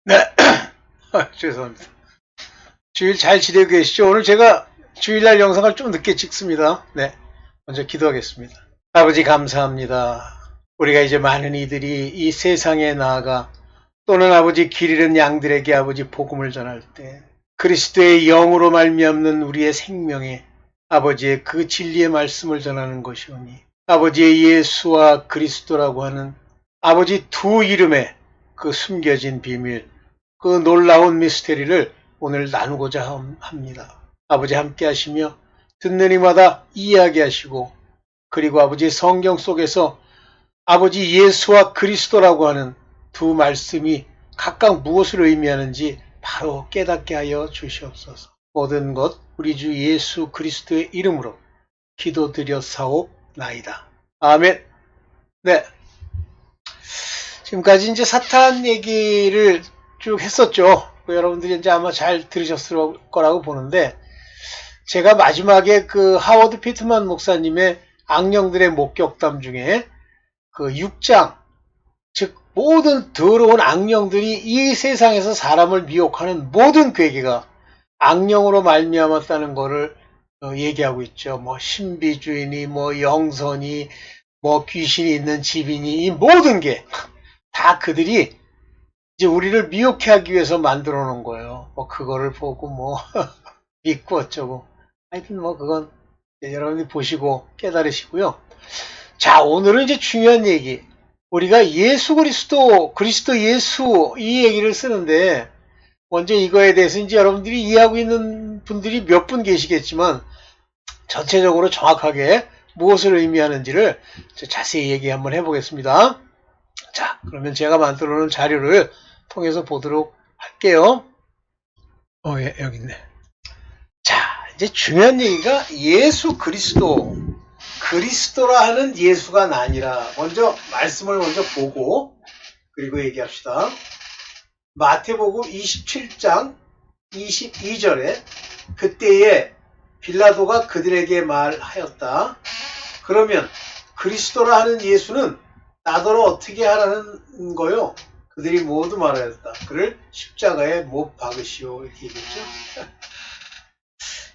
네, 죄송합니다. 주일 잘 지내고 계시죠? 오늘 제가 주일날 영상을 좀 늦게 찍습니다. 네, 먼저 기도하겠습니다. 아버지 감사합니다. 우리가 이제 많은 이들이 이 세상에 나아가 또는 아버지 길 잃은 양들에게 아버지 복음을 전할 때 그리스도의 영으로 말미암는 우리의 생명에 아버지의 그 진리의 말씀을 전하는 것이오니 아버지의 예수와 그리스도라고 하는 아버지 두 이름의 그 숨겨진 비밀, 그 놀라운 미스테리를 오늘 나누고자 합니다. 아버지 함께 하시며 듣는 이마다 이야기하시고 그리고 아버지 성경 속에서 아버지 예수와 그리스도라고 하는 두 말씀이 각각 무엇을 의미하는지 바로 깨닫게 하여 주시옵소서. 모든 것 우리 주 예수 그리스도의 이름으로 기도드려 사옵나이다. 아멘. 네. 지금까지 이제 사탄 얘기를 쭉 했었죠. 여러분들이 이제 아마 잘 들으셨을 거라고 보는데, 제가 마지막에 그 하워드 피트만 목사님의 악령들의 목격담 중에 그 6장, 즉 모든 더러운 악령들이 이 세상에서 사람을 미혹하는 모든 괴계가 악령으로 말미암았다는 거를 얘기하고 있죠. 뭐 신비주의니 뭐 영선이 뭐 귀신이 있는 집이니 이 모든 게 다 그들이 이제 우리를 미혹해 하기 위해서 만들어 놓은 거예요. 뭐 그거를 보고 뭐 믿고 어쩌고. 하여튼 뭐 그건 여러분이 보시고 깨달으시고요. 자, 오늘은 이제 중요한 얘기. 우리가 예수 그리스도 예수 이 얘기를 쓰는데 먼저 이거에 대해서 이제 여러분들이 이해하고 있는 분들이 몇 분 계시겠지만 전체적으로 정확하게 무엇을 의미하는지를 자세히 얘기 한번 해보겠습니다. 자, 그러면 제가 만들어 놓은 자료를 통해서 보도록 할게요. 예, 여기 있네. 자, 이제 중요한 얘기가 예수 그리스도라 하는 예수가 아니라 먼저 말씀을 먼저 보고 그리고 얘기합시다. 마태복음 27장 22절에 그때에 빌라도가 그들에게 말하였다. 그러면 그리스도라 하는 예수는 나더러 어떻게 하라는 거요? 그들이 모두 말하였다. 그를 십자가에 못 박으시오. 이렇게 얘기했죠.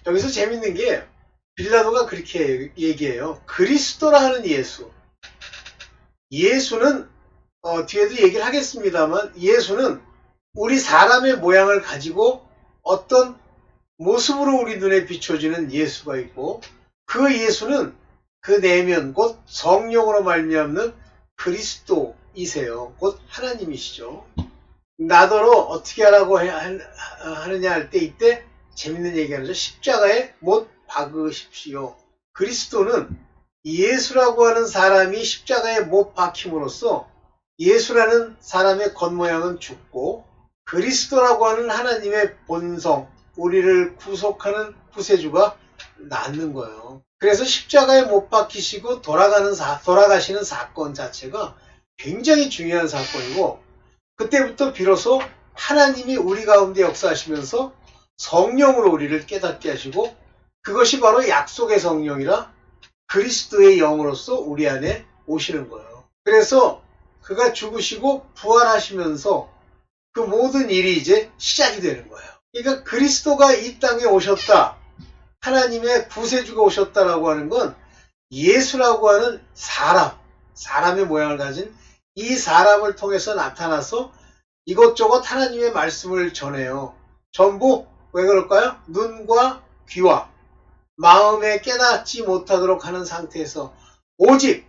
여기서 재밌는 게 빌라도가 그렇게 얘기해요. 그리스도라 하는 예수. 예수는 뒤에도 얘기를 하겠습니다만 예수는 우리 사람의 모양을 가지고 어떤 모습으로 우리 눈에 비춰지는 예수가 있고 그 예수는 그 내면 곧 성령으로 말미암는 그리스도이세요. 곧 하나님이시죠. 나더러 어떻게 하라고 하느냐 할 때 이때 재밌는 얘기하는 거죠. 십자가에 못 박으십시오. 그리스도는 예수라고 하는 사람이 십자가에 못 박힘으로써 예수라는 사람의 겉모양은 죽고 그리스도라고 하는 하나님의 본성, 우리를 구속하는 구세주가 낫는 거예요. 그래서 십자가에 못 박히시고 돌아가시는 사건 자체가 굉장히 중요한 사건이고 그때부터 비로소 하나님이 우리 가운데 역사하시면서 성령으로 우리를 깨닫게 하시고 그것이 바로 약속의 성령이라 그리스도의 영으로서 우리 안에 오시는 거예요. 그래서 그가 죽으시고 부활하시면서 그 모든 일이 이제 시작이 되는 거예요. 그러니까 그리스도가 이 땅에 오셨다. 하나님의 구세주가 오셨다라고 하는 건 예수라고 하는 사람의 모양을 가진 이 사람을 통해서 나타나서 이것저것 하나님의 말씀을 전해요. 전부 왜 그럴까요? 눈과 귀와 마음에 깨닫지 못하도록 하는 상태에서 오직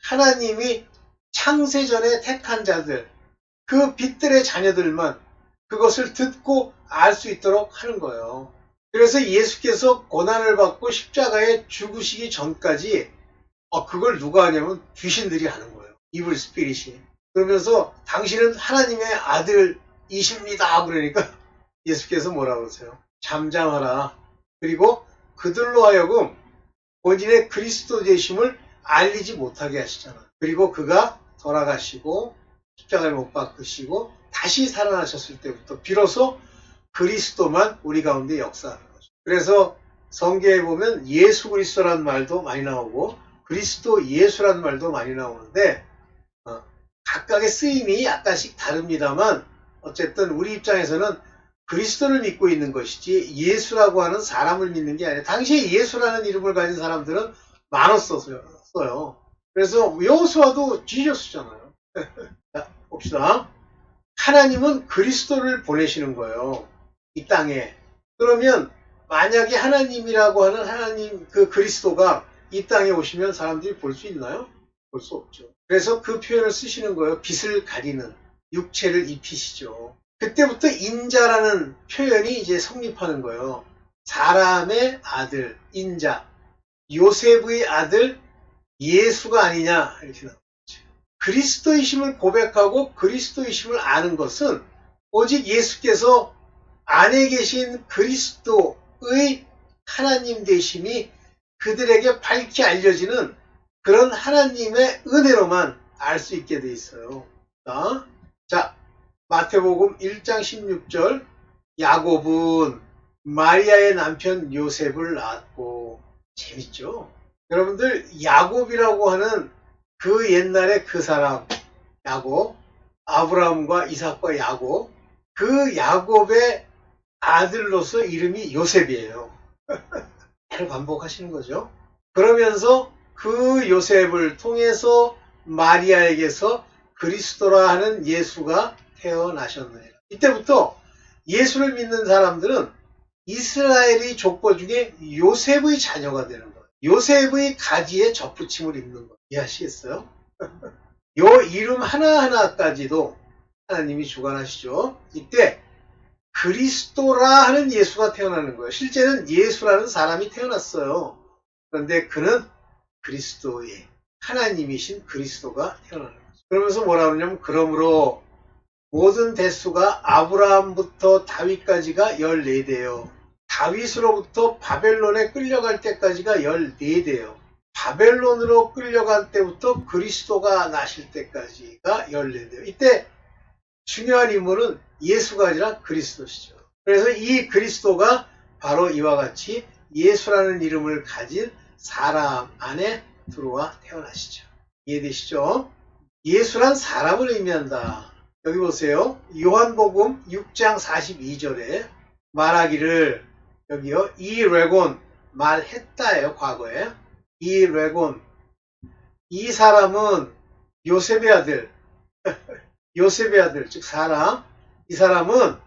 하나님이 창세전에 택한 자들, 그 빛들의 자녀들만 그것을 듣고 알 수 있도록 하는 거예요. 그래서 예수께서 고난을 받고 십자가에 죽으시기 전까지 그걸 누가 하냐면 귀신들이 하는 거예요. 이블 스피릿이. 그러면서 당신은 하나님의 아들이십니다. 그러니까 예수께서 뭐라고 그러세요? 잠잠하라. 그리고 그들로 하여금 본인의 그리스도 되심을 알리지 못하게 하시잖아. 그리고 그가 돌아가시고 십자가에 못 박으시고 다시 살아나셨을 때부터 비로소 그리스도만 우리 가운데 역사하는 거죠. 그래서 성경에 보면 예수 그리스도라는 말도 많이 나오고 그리스도 예수라는 말도 많이 나오는데 각각의 쓰임이 약간씩 다릅니다만 어쨌든 우리 입장에서는 그리스도를 믿고 있는 것이지 예수라고 하는 사람을 믿는 게 아니에요. 당시에 예수라는 이름을 가진 사람들은 많았었어요. 그래서 여호수아도 지저스잖아요. 자, 봅시다. 하나님은 그리스도를 보내시는 거예요. 이 땅에. 그러면 만약에 하나님이라고 하는 하나님 그 그리스도가 이 땅에 오시면 사람들이 볼 수 있나요? 볼 수 없죠. 그래서 그 표현을 쓰시는 거예요. 빛을 가리는 육체를 입히시죠. 그때부터 인자라는 표현이 이제 성립하는 거예요. 사람의 아들, 인자, 요셉의 아들 예수가 아니냐 이렇게 나오죠. 그리스도이심을 고백하고 그리스도이심을 아는 것은 오직 예수께서 안에 계신 그리스도의 하나님 되심이 그들에게 밝히 알려지는 그런 하나님의 은혜로만 알 수 있게 돼 있어요. 자, 마태복음 1장 16절 야곱은 마리아의 남편 요셉을 낳았고 재밌죠? 여러분들 야곱이라고 하는 그 옛날에 그 사람 야곱 아브라함과 이삭과 야곱 그 야곱의 아들로서 이름이 요셉이에요. 잘 반복하시는 거죠. 그러면서 그 요셉을 통해서 마리아에게서 그리스도라 하는 예수가 태어나셨느니라. 이때부터 예수를 믿는 사람들은 이스라엘의 족보 중에 요셉의 자녀가 되는 거예요. 요셉의 가지에 접붙임을 입는 거예요. 이해하시겠어요? 요 이름 하나하나까지도 하나님이 주관하시죠. 이때 그리스도라 하는 예수가 태어나는 거예요. 실제는 예수라는 사람이 태어났어요. 그런데 그는 그리스도의 하나님이신 그리스도가 태어나는 거죠. 그러면서 뭐라 그러냐면 그러므로 모든 대수가 아브라함부터 다윗까지가 14대요. 다윗으로부터 바벨론에 끌려갈 때까지가 14대요. 바벨론으로 끌려갈 때부터 그리스도가 나실 때까지가 14대요. 이때 중요한 인물은 예수가 아니라 그리스도시죠. 그래서 이 그리스도가 바로 이와 같이 예수라는 이름을 가진 사람 안에 들어와 태어나시죠. 이해되시죠? 예수란 사람을 의미한다. 여기 보세요. 요한복음 6장 42절에 말하기를 여기요. 이 레곤 말했다예요. 과거에. 이 레곤 이 사람은 요셉의 아들 요셉의 아들 즉 사람 이 사람은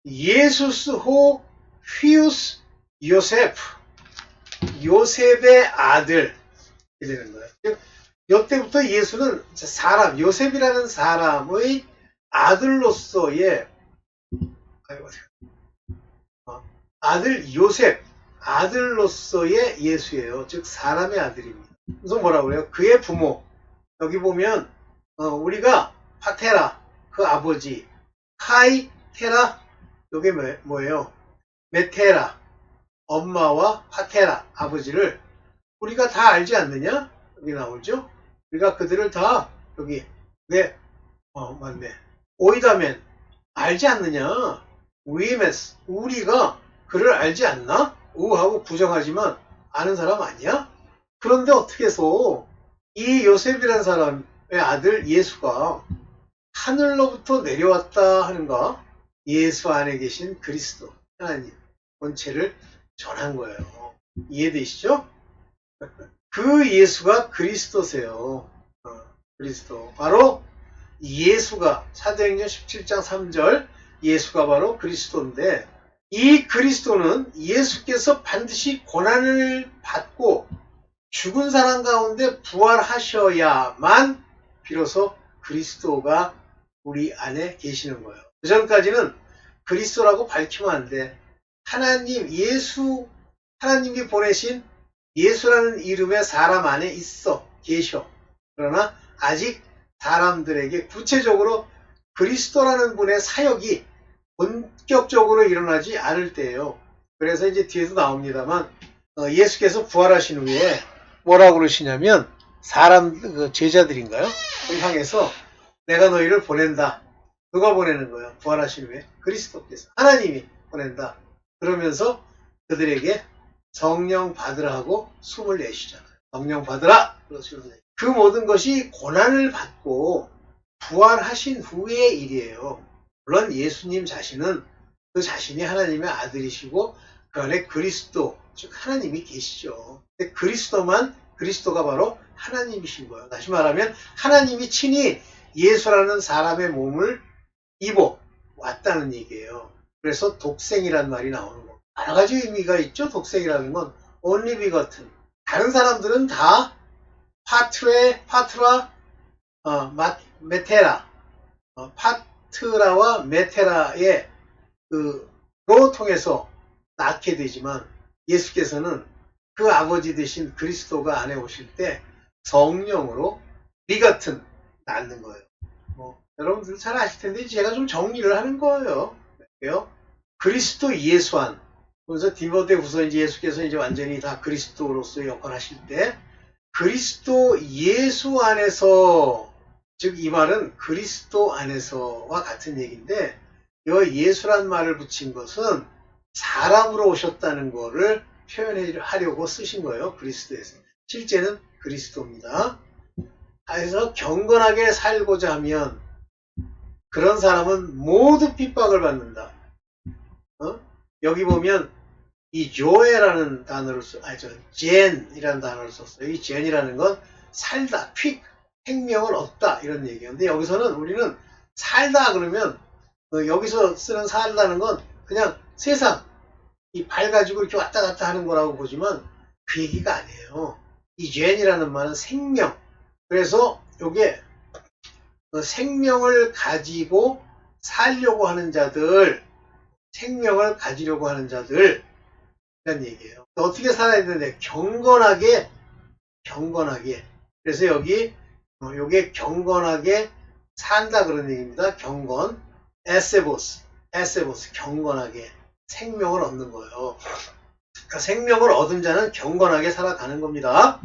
예수스호 휘우스 요셉 요셉의 아들 이렇게 되는 거예요. 즉 이때부터 예수는 사람 요셉이라는 사람의 아들로서의 아들 요셉 아들로서의 예수예요. 즉 사람의 아들입니다. 그래서 뭐라고 해요? 그의 부모 여기 보면 우리가 파테라 그 아버지 카이 테라 이게 뭐예요? 메테라 엄마와 파테라 아버지를 우리가 다 알지 않느냐? 여기 나오죠? 우리가 그들을 다 여기 맞네 오이다멘 알지 않느냐? 위메스 우리가 그를 알지 않나? 우하고 부정하지만 아는 사람 아니야? 그런데 어떻게 해서 이 요셉이라는 사람의 아들 예수가 하늘로부터 내려왔다 하는가? 예수 안에 계신 그리스도 하나님 본체를 전한 거예요. 이해되시죠? 그 예수가 그리스도세요. 그리스도 바로 예수가 사도행전 17장 3절 예수가 바로 그리스도인데 이 그리스도는 예수께서 반드시 고난을 받고 죽은 사람 가운데 부활하셔야만 비로소 그리스도가 우리 안에 계시는 거예요. 그 전까지는 그리스도라고 밝히면 안 돼. 하나님, 예수, 하나님이 보내신 예수라는 이름의 사람 안에 계셔. 그러나 아직 사람들에게 구체적으로 그리스도라는 분의 사역이 본격적으로 일어나지 않을 때예요. 그래서 이제 뒤에도 나옵니다만 예수께서 부활하신 후에 뭐라고 그러시냐면 사람 제자들인가요? 그 향해서 내가 너희를 보낸다. 누가 보내는 거예요? 부활하신 후에 그리스도께서 하나님이 보낸다. 그러면서 그들에게 성령 받으라 하고 숨을 내쉬잖아요. 성령 받으라. 그 모든 것이 고난을 받고 부활하신 후의 일이에요. 물론 예수님 자신은 그 자신이 하나님의 아들이시고 그 안에 그리스도, 즉 하나님이 계시죠. 근데 그리스도가 바로 하나님이신 거예요. 다시 말하면 하나님이 친히 예수라는 사람의 몸을 입어 왔다는 얘기예요. 그래서 독생이란 말이 나오는 거예요. 여러 가지 의미가 있죠. 독생이라는 건 only begotten. 다른 사람들은 다 파트라, 메테라, 파트라와 메테라의 로 통해서 낳게 되지만 예수께서는 그 아버지 되신 그리스도가 안에 오실 때 성령으로 begotten 낳는 거예요. 여러분들 잘 아실 텐데 제가 좀 정리를 하는 거예요. 그리스도 예수 안. 그래서 디모데후서 이제 예수께서 이제 완전히 다 그리스도로서의 역할을 하실 때 그리스도 예수 안에서, 즉 이 말은 그리스도 안에서와 같은 얘기인데 이 예수란 말을 붙인 것은 사람으로 오셨다는 거를 표현하려고 쓰신 거예요. 그리스도에서. 실제는 그리스도입니다. 그래서 경건하게 살고자 하면 그런 사람은 모두 핍박을 받는다. 여기 보면 이 조에라는 단어를 젠이라는 단어를 썼어요. 이 젠이라는 건 살다, 생명을 얻다 이런 얘기예요. 근데 여기서는 우리는 살다 그러면 여기서 쓰는 살다는 건 그냥 세상, 이 발 가지고 이렇게 왔다 갔다 하는 거라고 보지만 그 얘기가 아니에요. 이 젠이라는 말은 생명. 그래서 이게 생명을 가지고 살려고 하는 자들, 생명을 가지려고 하는 자들 이런 얘기예요. 어떻게 살아야 되는데 경건하게. 그래서 여기 요게 경건하게 산다 그런 얘기입니다. 경건, 에세보스, 경건하게 생명을 얻는 거예요. 그러니까 생명을 얻은 자는 경건하게 살아가는 겁니다.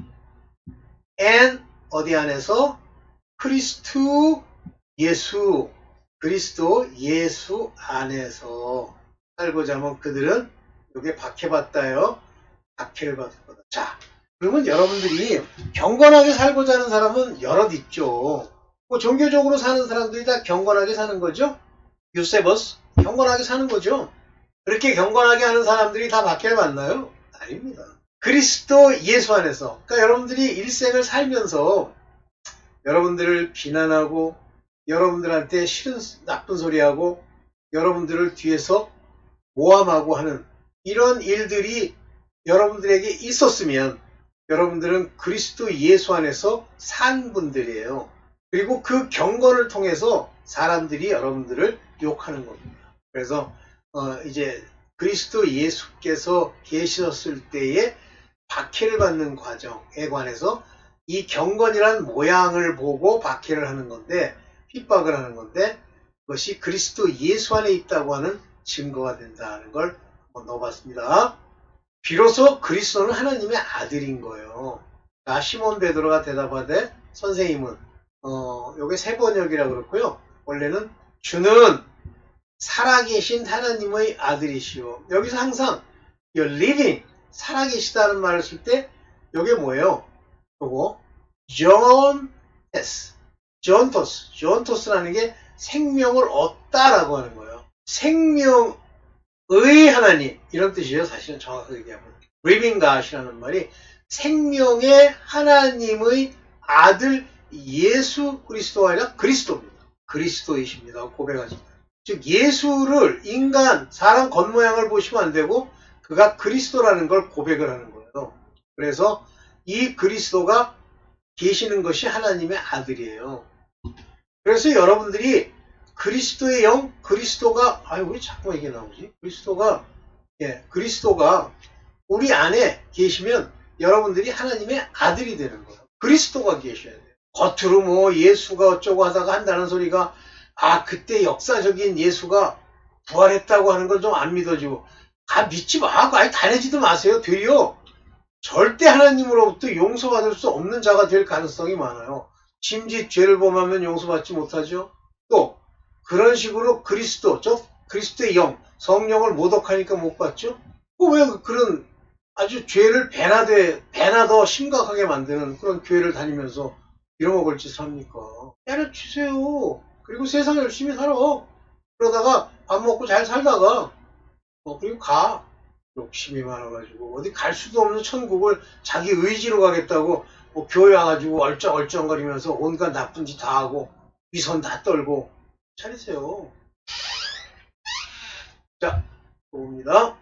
and 어디 안에서? 그리스도 예수 안에서 살고자 하면 그들은 여기에 박해받다요. 박해를 받을 거다. 자, 그러면 여러분들이 경건하게 살고자 하는 사람은 여럿 있죠. 종교적으로 사는 사람들이 다 경건하게 사는 거죠. 유세버스 경건하게 사는 거죠. 그렇게 경건하게 하는 사람들이 다 박해를 받나요? 아닙니다. 그리스도 예수 안에서. 그러니까 여러분들이 일생을 살면서 여러분들을 비난하고 여러분들한테 싫은 나쁜 소리하고 여러분들을 뒤에서 모함하고 하는 이런 일들이 여러분들에게 있었으면 여러분들은 그리스도 예수 안에서 산 분들이에요. 그리고 그 경건을 통해서 사람들이 여러분들을 욕하는 겁니다. 그래서 이제 그리스도 예수께서 계셨을 때의 박해를 받는 과정에 관해서 이 경건이란 모양을 보고 박해를 하는 건데, 핍박을 하는 건데, 그것이 그리스도 예수 안에 있다고 하는 증거가 된다는 걸 한번 넣어봤습니다. 비로소 그리스도는 하나님의 아들인 거예요. 자, 시몬 베드로가 대답하되 선생님은 요게 세번역이라 그렇고요. 원래는 주는 살아계신 하나님의 아들이시오. 여기서 항상 you're living, 살아계시다는 말을 쓸 때 요게 뭐예요? 요거 존토스라는 게 생명을 얻다라고 하는 거예요. 생명의 하나님 이런 뜻이에요. 사실은 정확하게 얘기하면 living God이라는 말이 생명의 하나님의 아들 예수 그리스도가 아니라 그리스도입니다. 그리스도이십니다. 고백하십니다. 즉 예수를 인간 사람 겉모양을 보시면 안 되고 그가 그리스도라는 걸 고백을 하는 거예요. 그래서 이 그리스도가 계시는 것이 하나님의 아들이에요. 그래서 여러분들이 그리스도의 영, 그리스도가 왜 자꾸 이게 나오지? 그리스도가 우리 안에 계시면 여러분들이 하나님의 아들이 되는 거예요. 그리스도가 계셔야 돼요. 겉으로 뭐 예수가 어쩌고 하다가 한다는 소리가 그때 역사적인 예수가 부활했다고 하는 건 좀 안 믿어지고 믿지 마. 다내지도 마세요. 되려 절대 하나님으로부터 용서받을 수 없는 자가 될 가능성이 많아요. 짐짓 죄를 범하면 용서받지 못하죠. 또 그런 식으로 그리스도의 영, 성령을 모독하니까 못 받죠. 왜 그런 아주 죄를 배나 더 심각하게 만드는 그런 교회를 다니면서 잃어먹을 짓을 합니까? 때려치세요. 그리고 세상 열심히 살아. 그러다가 밥 먹고 잘 살다가 그리고 가. 욕심이 많아가지고 어디 갈 수도 없는 천국을 자기 의지로 가겠다고 뭐 교회 와가지고 얼쩡얼쩡거리면서 온갖 나쁜 짓 다 하고 위선 다 떨고. 차리세요. 자, 봅니다.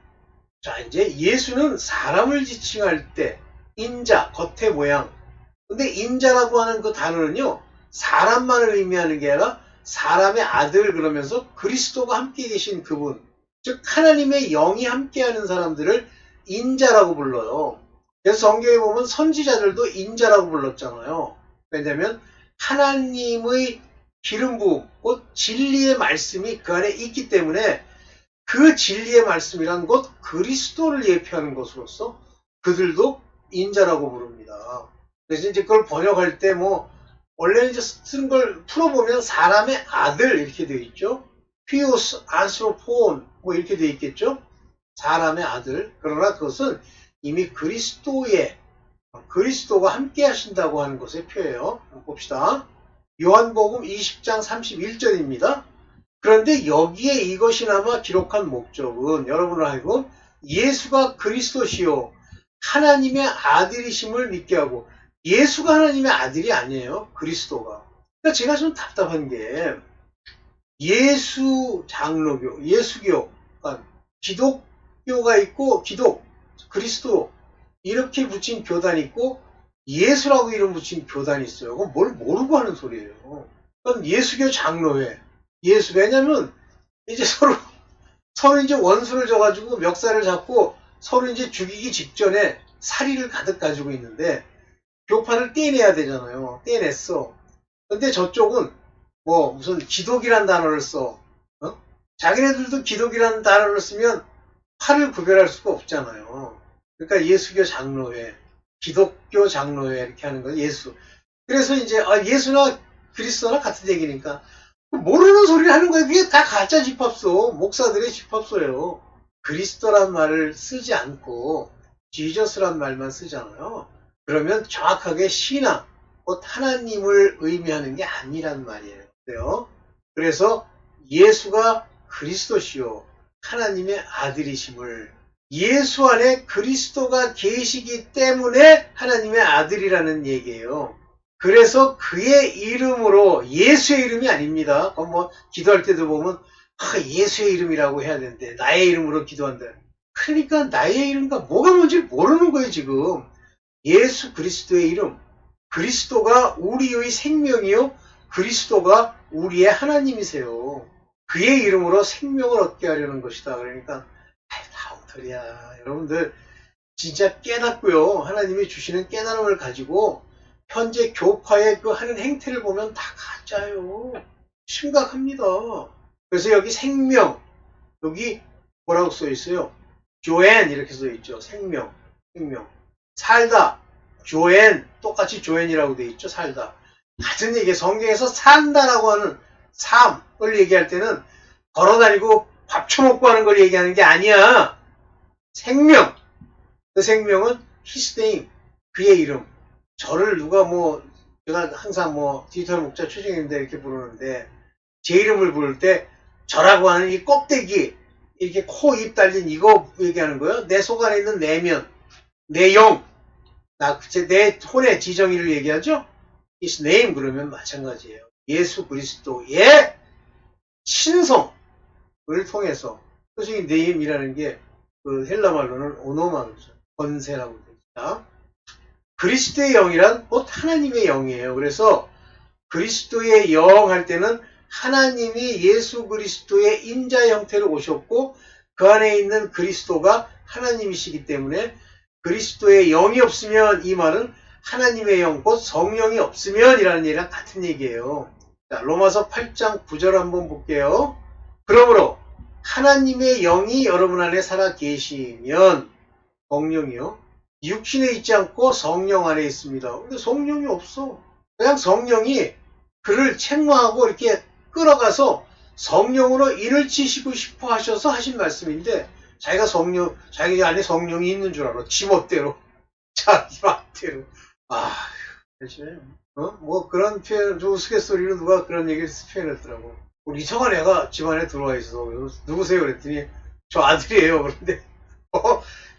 자, 이제 예수는 사람을 지칭할 때 인자, 겉의 모양. 근데 인자라고 하는 그 단어는요, 사람만을 의미하는 게 아니라 사람의 아들 그러면서 그리스도가 함께 계신 그분, 즉 하나님의 영이 함께하는 사람들을 인자라고 불러요. 그래서 성경에 보면 선지자들도 인자라고 불렀잖아요. 왜냐하면 하나님의 기름 부음, 곧 진리의 말씀이 그 안에 있기 때문에 그 진리의 말씀이란 것 그리스도를 예표하는 것으로서 그들도 인자라고 부릅니다. 그래서 이제 그걸 번역할 때 원래 이제 쓴 걸 풀어보면 사람의 아들 이렇게 되어 있죠. 피우스 안스로폰 이렇게 되어 있겠죠. 사람의 아들. 그러나 그것은 이미 그리스도가 함께 하신다고 하는 것의 표예요. 봅시다. 요한복음 20장 31절입니다. 그런데 여기에 이것이나마 기록한 목적은 여러분을 하여금 예수가 그리스도시요 하나님의 아들이심을 믿게 하고, 예수가 하나님의 아들이 아니에요. 그리스도가. 그러니까 제가 좀 답답한 게 예수 장로교, 예수교, 그러니까 기독교가 있고 그리스도 이렇게 붙인 교단이 있고 예수라고 이름 붙인 교단이 있어요. 그건 뭘 모르고 하는 소리예요. 그건 예수교 장로회. 왜냐면 이제 서로 이제 원수를 져가지고 멱살을 잡고 서로 이제 죽이기 직전에 사리를 가득 가지고 있는데 교파를 떼내야 되잖아요. 떼냈어. 근데 저쪽은 무슨 기독이란 단어를 써. 자기네들도 기독이라는 단어를 쓰면 팔을 구별할 수가 없잖아요. 그러니까 예수교 장로회, 기독교 장로회 이렇게 하는 거예요. 예수. 그래서 이제 예수나 그리스도나 같은 얘기니까 모르는 소리를 하는 거예요. 그게 다 가짜 집합소, 목사들의 집합소예요. 그리스도란 말을 쓰지 않고 지저스란 말만 쓰잖아요. 그러면 정확하게 신앙, 곧 하나님을 의미하는 게 아니란 말이에요. 그래서 예수가 그리스도시요 하나님의 아들이심을, 예수 안에 그리스도가 계시기 때문에 하나님의 아들이라는 얘기예요. 그래서 그의 이름으로, 예수의 이름이 아닙니다. 그건 기도할 때도 보면 예수의 이름이라고 해야 되는데 나의 이름으로 기도한다. 그러니까 나의 이름과 뭐가 뭔지 모르는 거예요. 지금 예수 그리스도의 이름, 그리스도가 우리의 생명이요 그리스도가 우리의 하나님이세요. 그의 이름으로 생명을 얻게 하려는 것이다. 그러니까 다 엉터리야. 여러분들 진짜 깨닫고요. 하나님이 주시는 깨달음을 가지고 현재 교파의 그 하는 행태를 보면 다 가짜요. 심각합니다. 그래서 여기 생명, 여기 뭐라고 써 있어요? 조엔 이렇게 써 있죠. 생명. 살다. 조엔, 똑같이 조엔이라고 돼 있죠. 살다. 같은 얘기, 성경에서 산다라고 하는 삶을 얘기할 때는 걸어다니고 밥 처먹고 하는 걸 얘기하는 게 아니야. 생명. 그 생명은 his name, 그의 이름. 저를 누가 제가 항상 디지털 목자 최정입니다 이렇게 부르는데, 제 이름을 부를 때 저라고 하는 이 껍데기, 이렇게 코, 입 달린 이거 얘기하는 거예요. 내 속 안에 있는 내면, 내 영, 내 혼의 지정의를 얘기하죠. his name 그러면 마찬가지예요. 예수 그리스도의 신성을 통해서, 그래서 이 name이라는 게 그 헬라 말로는 오노마죠. 권세라고 됩니다. 그리스도의 영이란 곧 하나님의 영이에요. 그래서 그리스도의 영 할 때는 하나님이 예수 그리스도의 인자 형태로 오셨고 그 안에 있는 그리스도가 하나님이시기 때문에 그리스도의 영이 없으면, 이 말은 하나님의 영, 곧 성령이 없으면 이라는 얘기랑 같은 얘기예요. 자, 로마서 8장 9절 한번 볼게요. 그러므로 하나님의 영이 여러분 안에 살아 계시면, 성령이요, 육신에 있지 않고 성령 안에 있습니다. 근데 성령이 없어. 그냥 성령이 그를 책망하고 이렇게 끌어가서 성령으로 인을 치시고 싶어 하셔서 하신 말씀인데, 자기 안에 성령이 있는 줄 알아. 지멋대로. 자기 맘대로. 그렇지. 그런 표현, 우스갯소리로 누가 그런 얘기를 표현했더라고. 우리 이상한 애가 집안에 들어와 있어. 누구세요? 그랬더니 저 아들이에요. 그런데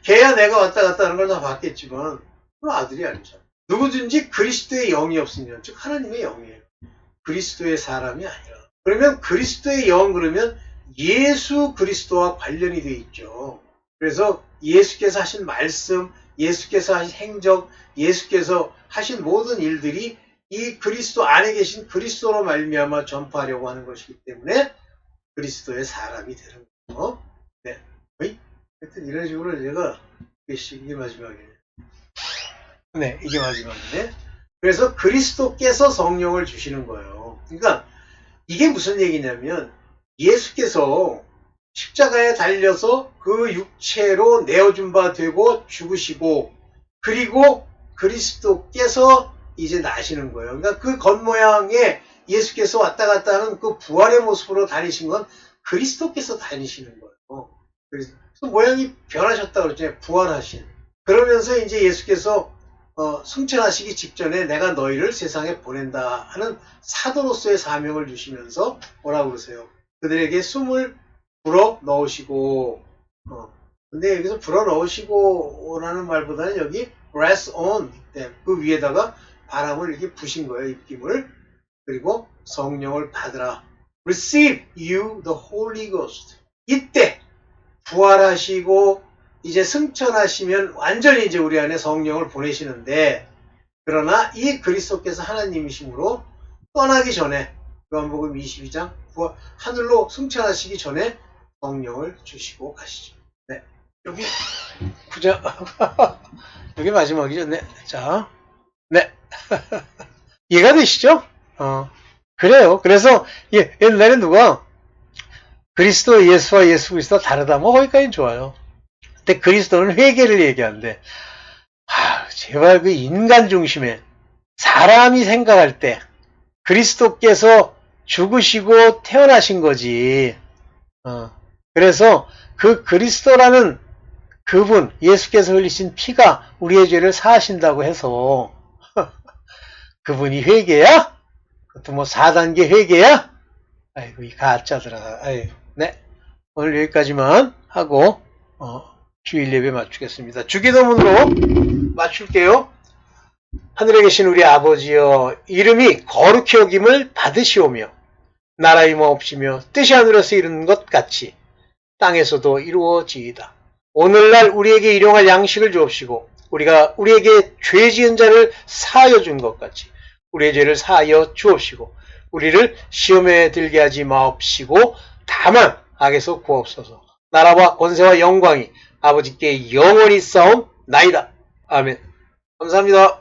걔야 내가 왔다 갔다 하는 걸 다 봤겠지만 그건 아들이 아니잖아. 누구든지 그리스도의 영이 없으면, 즉 하나님의 영이에요. 그리스도의 사람이 아니라. 그러면 그리스도의 영 그러면 예수 그리스도와 관련이 돼 있죠. 그래서 예수께서 하신 말씀, 예수께서 하신 행적, 예수께서 하신 모든 일들이 이 그리스도 안에 계신 그리스도로 말미암아 전파하려고 하는 것이기 때문에 그리스도의 사람이 되는 거죠. 네. 하여튼 이런 식으로 제가 이게 마지막이네. 네, 이게 마지막이네. 그래서 그리스도께서 성령을 주시는 거예요. 그러니까 이게 무슨 얘기냐면 예수께서 십자가에 달려서 그 육체로 내어준 바 되고 죽으시고 그리고 그리스도께서 이제 나시는 거예요. 그러니까 그 겉모양에 예수께서 왔다 갔다 하는 그 부활의 모습으로 다니신 건 그리스도께서 다니시는 거예요. 그래서 모양이 변하셨다고 그랬잖아요. 부활하신. 그러면서 이제 예수께서 승천하시기 직전에 내가 너희를 세상에 보낸다 하는 사도로서의 사명을 주시면서 뭐라고 그러세요? 그들에게 숨을 불어 넣으시고 근데 여기서 불어 넣으시고라는 말보다는 여기 rest on 그 위에다가 바람을 이렇게 부신 거예요. 입김을. 그리고 성령을 받으라. receive you the Holy Ghost. 이때 부활하시고 이제 승천하시면 완전히 이제 우리 안에 성령을 보내시는데 그러나 이 그리스도께서 하나님이심으로 떠나기 전에 요한복음 22장 하늘로 승천하시기 전에 성령을 주시고 가시죠. 네. 여기 구자 여기 마지막이죠. 네. 자. 네. 이해가 되시죠? 그래요. 그래서 옛날에 누가 그리스도 예수와 예수 그리스도가 다르다. 뭐 거기까지는 좋아요. 근데 그리스도는 회개를 얘기하는데 제발 그 인간 중심에 사람이 생각할 때 그리스도께서 죽으시고 태어나신 거지. 그래서 그 그리스도라는 그분 예수께서 흘리신 피가 우리의 죄를 사하신다고 해서 그분이 회개야? 그것도 뭐 4단계 회개야? 아이고 이 가짜들아. 아이고. 네. 오늘 여기까지만 하고 주일 예배 맞추겠습니다. 주기도문으로 맞출게요. 하늘에 계신 우리 아버지여 이름이 거룩히 여김을 받으시오며 나라의 없이며 뜻이 하늘에서 이루는 것 같이 땅에서도 이루어지이다. 오늘날 우리에게 일용할 양식을 주옵시고 우리가 우리에게 죄 지은 자를 사하여 준 것 같이 우리의 죄를 사하여 주옵시고 우리를 시험에 들게 하지 마옵시고 다만 악에서 구하옵소서. 나라와 권세와 영광이 아버지께 영원히 싸움나이다. 아멘. 감사합니다.